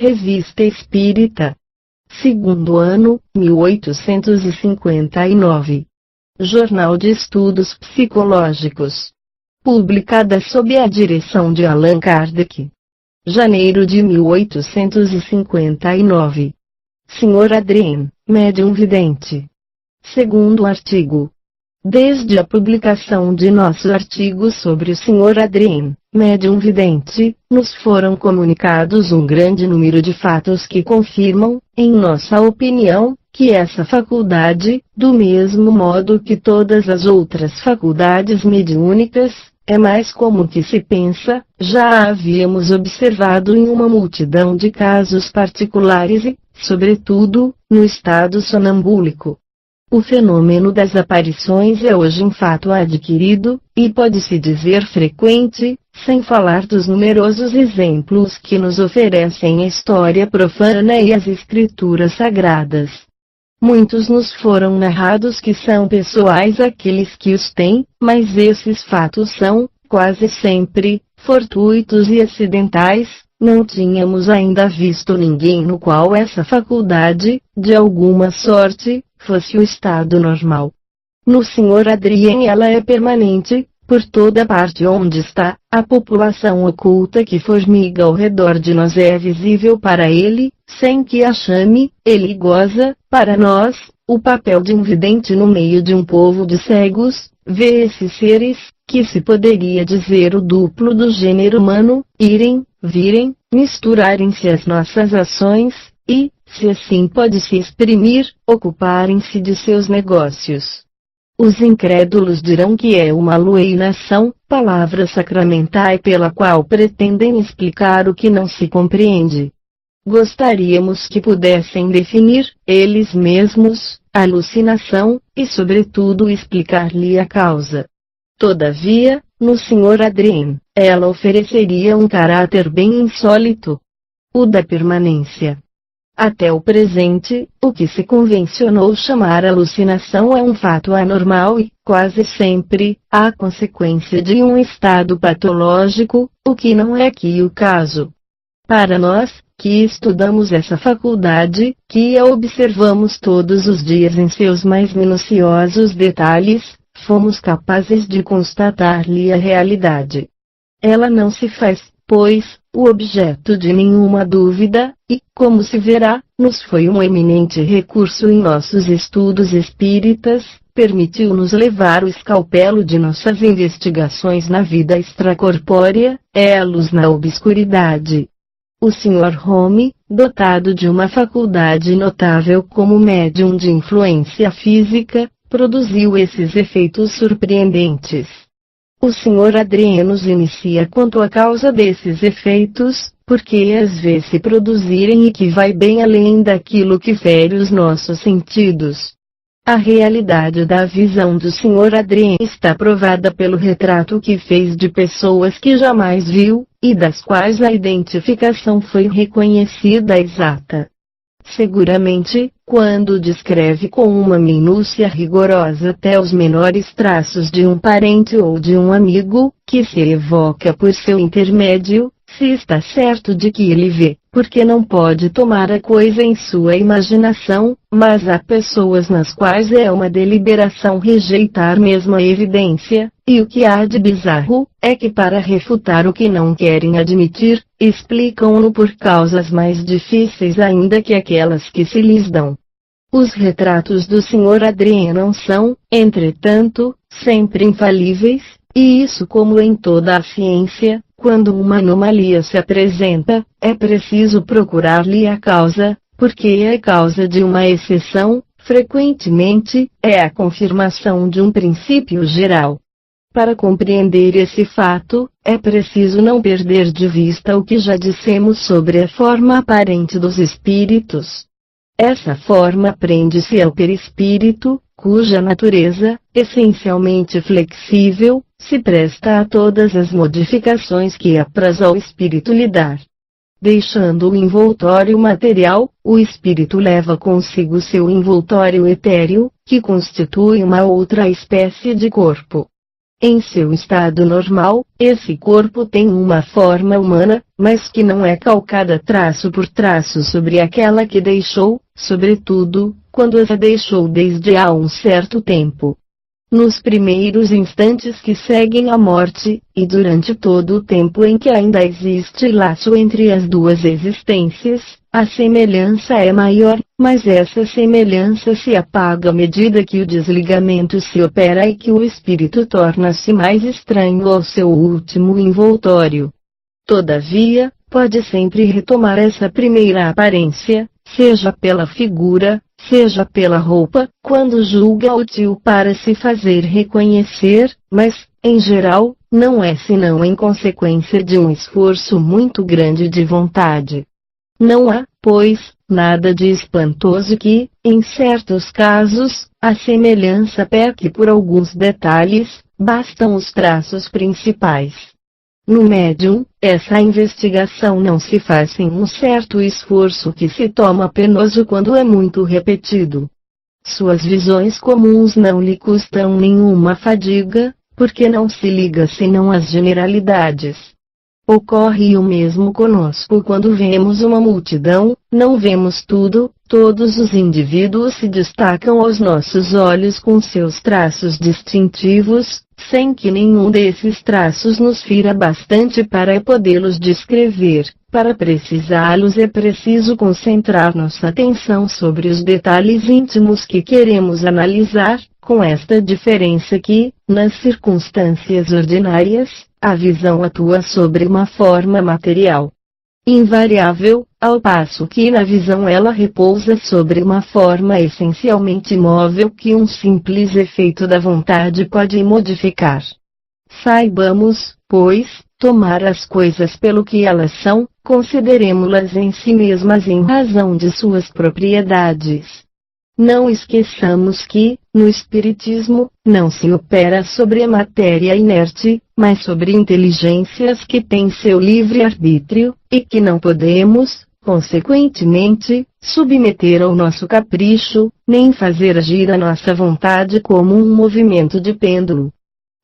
Revista Espírita. Segundo ano, 1859. Jornal de Estudos Psicológicos. Publicada sob a direção de Allan Kardec. Janeiro de 1859. Sr. Adrien, médium vidente. Segundo artigo. Desde a publicação de nosso artigo sobre o Sr. Adrien, médium vidente, nos foram comunicados um grande número de fatos que confirmam, em nossa opinião, que essa faculdade, do mesmo modo que todas as outras faculdades mediúnicas, é mais comum que se pensa. Já a havíamos observado em uma multidão de casos particulares e, sobretudo, no estado sonambúlico. O fenômeno das aparições é hoje um fato adquirido, e pode-se dizer frequente, sem falar dos numerosos exemplos que nos oferecem a história profana e as escrituras sagradas. Muitos nos foram narrados que são pessoais aqueles que os têm, mas esses fatos são, quase sempre, fortuitos e acidentais. Não tínhamos ainda visto ninguém no qual essa faculdade, de alguma sorte, fosse o estado normal. No Sr. Adrien ela é permanente, por toda parte onde está, a população oculta que formiga ao redor de nós é visível para ele, sem que a chame. Ele goza, para nós, o papel de um vidente no meio de um povo de cegos. Vê esses seres, que se poderia dizer o duplo do gênero humano, irem, virem, misturarem-se às nossas ações, e, se assim pode-se exprimir, ocuparem-se de seus negócios. Os incrédulos dirão que é uma alueinação, palavra sacramental pela qual pretendem explicar o que não se compreende. Gostaríamos que pudessem definir, eles mesmos, a alucinação, e sobretudo explicar-lhe a causa. Todavia, no Sr. Adrien, ela ofereceria um caráter bem insólito: o da permanência. Até o presente, o que se convencionou chamar alucinação é um fato anormal e, quase sempre, a consequência de um estado patológico, o que não é aqui o caso. Para nós, que estudamos essa faculdade, que a observamos todos os dias em seus mais minuciosos detalhes, fomos capazes de constatar-lhe a realidade. Ela não se faz, pois, o objeto de nenhuma dúvida, e, como se verá, nos foi um eminente recurso em nossos estudos espíritas, permitiu-nos levar o escalpelo de nossas investigações na vida extracorpórea, é a luz na obscuridade. O Sr. Home, dotado de uma faculdade notável como médium de influência física, produziu esses efeitos surpreendentes. O Sr. Adrien nos inicia quanto à causa desses efeitos, porque às vezes se produzirem e que vai bem além daquilo que fere os nossos sentidos. A realidade da visão do Sr. Adrien está provada pelo retrato que fez de pessoas que jamais viu, e das quais a identificação foi reconhecida exata. Seguramente, quando descreve com uma minúcia rigorosa até os menores traços de um parente ou de um amigo, que se evoca por seu intermédio, se está certo de que ele vê, porque não pode tomar a coisa em sua imaginação, mas há pessoas nas quais é uma deliberação rejeitar mesmo a evidência, e o que há de bizarro, é que para refutar o que não querem admitir, explicam-no por causas mais difíceis ainda que aquelas que se lhes dão. Os retratos do Sr. Adrien não são, entretanto, sempre infalíveis, e isso como em toda a ciência, quando uma anomalia se apresenta, é preciso procurar-lhe a causa, porque a causa de uma exceção, frequentemente, é a confirmação de um princípio geral. Para compreender esse fato, é preciso não perder de vista o que já dissemos sobre a forma aparente dos espíritos. Essa forma prende-se ao perispírito, cuja natureza, essencialmente flexível, se presta a todas as modificações que apraz ao espírito lhe dar. Deixando o envoltório material, o espírito leva consigo seu envoltório etéreo, que constitui uma outra espécie de corpo. Em seu estado normal, esse corpo tem uma forma humana, mas que não é calcada traço por traço sobre aquela que deixou, sobretudo, quando essa deixou desde há um certo tempo. Nos primeiros instantes que seguem a morte, e durante todo o tempo em que ainda existe laço entre as duas existências, a semelhança é maior, mas essa semelhança se apaga à medida que o desligamento se opera e que o espírito torna-se mais estranho ao seu último envoltório. Todavia, pode sempre retomar essa primeira aparência, seja pela figura, seja pela roupa, quando julga útil para se fazer reconhecer, mas, em geral, não é senão em consequência de um esforço muito grande de vontade. Não há, pois, nada de espantoso que, em certos casos, a semelhança peque por alguns detalhes, bastam os traços principais. No médium, essa investigação não se faz sem um certo esforço que se toma penoso quando é muito repetido. Suas visões comuns não lhe custam nenhuma fadiga, porque não se liga senão às generalidades. Ocorre o mesmo conosco quando vemos uma multidão, não vemos tudo, todos os indivíduos se destacam aos nossos olhos com seus traços distintivos, sem que nenhum desses traços nos fira bastante para podê-los descrever. Para precisá-los é preciso concentrar nossa atenção sobre os detalhes íntimos que queremos analisar, com esta diferença que, nas circunstâncias ordinárias, a visão atua sobre uma forma material invariável, ao passo que na visão ela repousa sobre uma forma essencialmente móvel que um simples efeito da vontade pode modificar. Saibamos, pois, tomar as coisas pelo que elas são, consideremo-las em si mesmas em razão de suas propriedades. Não esqueçamos que, no Espiritismo, não se opera sobre a matéria inerte, mas sobre inteligências que têm seu livre-arbítrio, e que não podemos, consequentemente, submeter ao nosso capricho, nem fazer agir a nossa vontade como um movimento de pêndulo.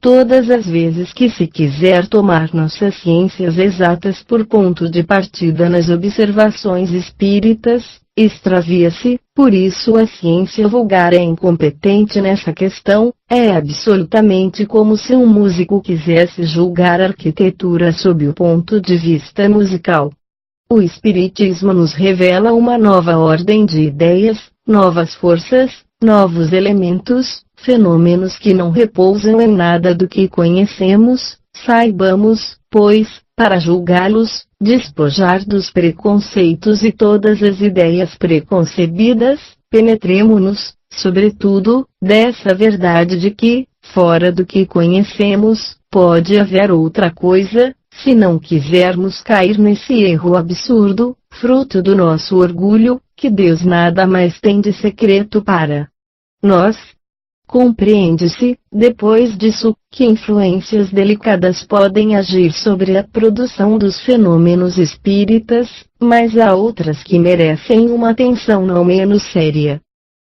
Todas as vezes que se quiser tomar nossas ciências exatas por ponto de partida nas observações espíritas, extravia-se, por isso a ciência vulgar é incompetente nessa questão, é absolutamente como se um músico quisesse julgar a arquitetura sob o ponto de vista musical. O Espiritismo nos revela uma nova ordem de ideias, novas forças, novos elementos, fenômenos que não repousam em nada do que conhecemos. Saibamos, pois, para julgá-los, despojar dos preconceitos e todas as ideias preconcebidas, penetremo-nos, sobretudo, dessa verdade de que, fora do que conhecemos, pode haver outra coisa, se não quisermos cair nesse erro absurdo, fruto do nosso orgulho, que Deus nada mais tem de secreto para nós. Compreende-se, depois disso, que influências delicadas podem agir sobre a produção dos fenômenos espíritas, mas há outras que merecem uma atenção não menos séria.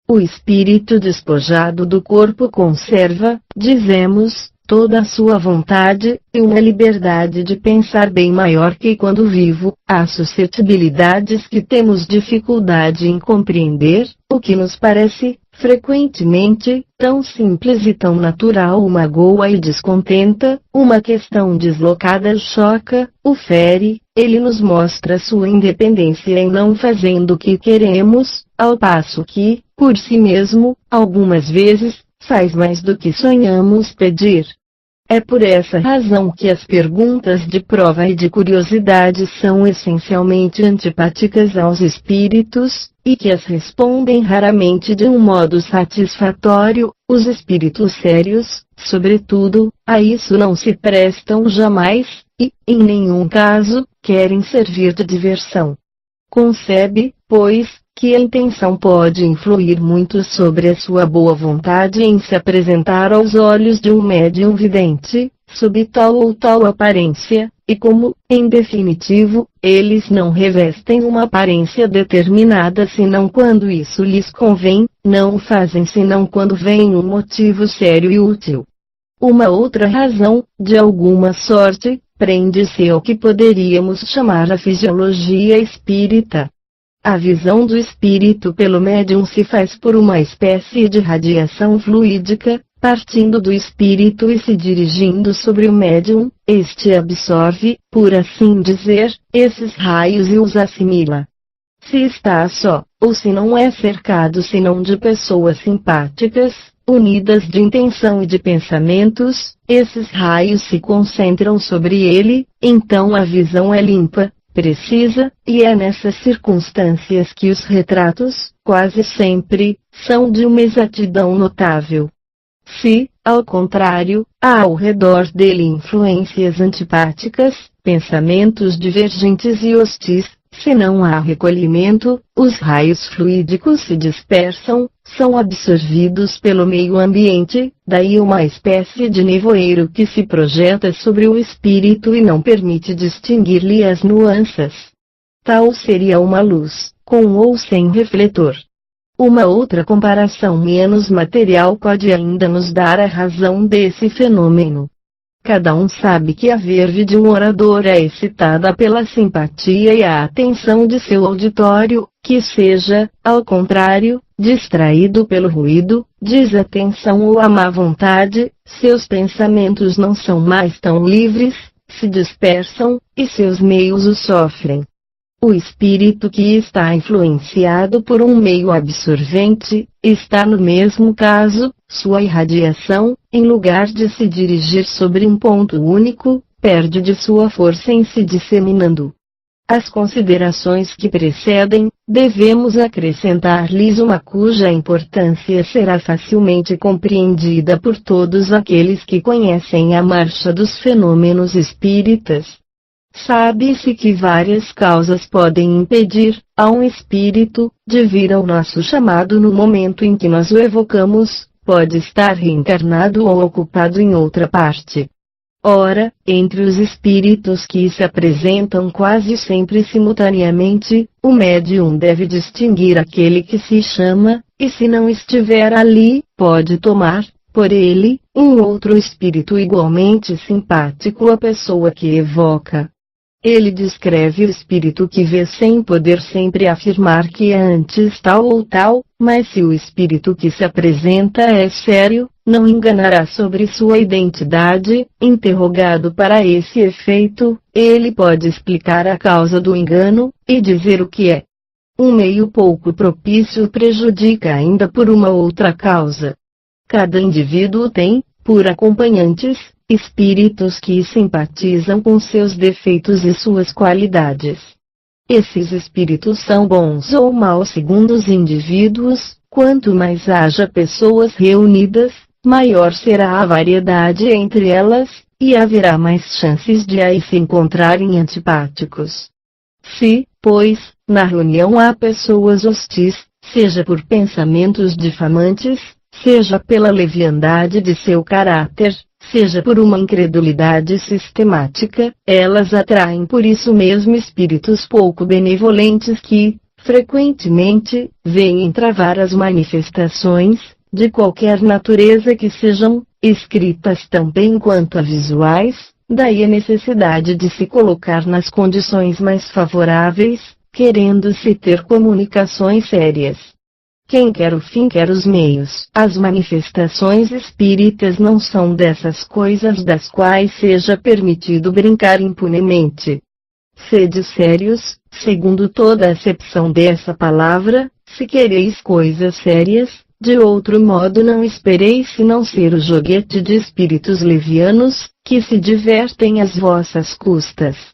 O espírito despojado do corpo conserva, dizemos, toda a sua vontade, e uma liberdade de pensar bem maior que quando vivo. Há suscetibilidades que temos dificuldade em compreender, o que nos parece, frequentemente, tão simples e tão natural o magoa e descontenta, uma questão deslocada choca, o fere, ele nos mostra sua independência em não fazendo o que queremos, ao passo que, por si mesmo, algumas vezes, faz mais do que sonhamos pedir. É por essa razão que as perguntas de prova e de curiosidade são essencialmente antipáticas aos espíritos, e que as respondem raramente de um modo satisfatório. Os espíritos sérios, sobretudo, a isso não se prestam jamais, e, em nenhum caso, querem servir de diversão. Concebe, pois, que a intenção pode influir muito sobre a sua boa vontade em se apresentar aos olhos de um médium vidente, sob tal ou tal aparência, e como, em definitivo, eles não revestem uma aparência determinada senão quando isso lhes convém, não o fazem senão quando vem um motivo sério e útil. Uma outra razão, de alguma sorte, prende-se ao que poderíamos chamar a fisiologia espírita. A visão do espírito pelo médium se faz por uma espécie de radiação fluídica, partindo do espírito e se dirigindo sobre o médium. Este absorve, por assim dizer, esses raios e os assimila. Se está só, ou se não é cercado senão de pessoas simpáticas, unidas de intenção e de pensamentos, esses raios se concentram sobre ele, então a visão é limpa, precisa, e é nessas circunstâncias que os retratos, quase sempre, são de uma exatidão notável. Se, ao contrário, há ao redor dele influências antipáticas, pensamentos divergentes e hostis, se não há recolhimento, os raios fluídicos se dispersam, são absorvidos pelo meio ambiente, daí uma espécie de nevoeiro que se projeta sobre o espírito e não permite distinguir-lhe as nuances. Tal seria uma luz, com ou sem refletor. Uma outra comparação menos material pode ainda nos dar a razão desse fenômeno. Cada um sabe que a verve de um orador é excitada pela simpatia e a atenção de seu auditório, que seja, ao contrário, distraído pelo ruído, desatenção ou a má vontade, seus pensamentos não são mais tão livres, se dispersam, e seus meios o sofrem. O espírito que está influenciado por um meio absorvente, está no mesmo caso, sua irradiação, em lugar de se dirigir sobre um ponto único, perde de sua força em se disseminando. Às considerações que precedem, devemos acrescentar-lhes uma cuja importância será facilmente compreendida por todos aqueles que conhecem a marcha dos fenômenos espíritas. Sabe-se que várias causas podem impedir, a um espírito, de vir ao nosso chamado no momento em que nós o evocamos, pode estar reencarnado ou ocupado em outra parte. Ora, entre os espíritos que se apresentam quase sempre simultaneamente, o médium deve distinguir aquele que se chama, e se não estiver ali, pode tomar, por ele, um outro espírito igualmente simpático à pessoa que evoca. Ele descreve o espírito que vê sem poder sempre afirmar que é antes tal ou tal, mas se o espírito que se apresenta é sério, não enganará sobre sua identidade. Interrogado para esse efeito, ele pode explicar a causa do engano, e dizer o que é. Um meio pouco propício prejudica ainda por uma outra causa. Cada indivíduo tem, por acompanhantes, espíritos que simpatizam com seus defeitos e suas qualidades. Esses espíritos são bons ou maus segundo os indivíduos. Quanto mais haja pessoas reunidas, maior será a variedade entre elas, e haverá mais chances de aí se encontrarem antipáticos. Se, pois, na reunião há pessoas hostis, seja por pensamentos difamantes, seja pela leviandade de seu caráter, seja por uma incredulidade sistemática, elas atraem por isso mesmo espíritos pouco benevolentes que, frequentemente, vêm travar as manifestações, de qualquer natureza que sejam, escritas também quanto a visuais, daí a necessidade de se colocar nas condições mais favoráveis, querendo-se ter comunicações sérias. Quem quer o fim quer os meios. As manifestações espíritas não são dessas coisas das quais seja permitido brincar impunemente. Sede sérios, segundo toda a acepção dessa palavra, se quereis coisas sérias, de outro modo não espereis senão ser o joguete de espíritos levianos, que se divertem às vossas custas.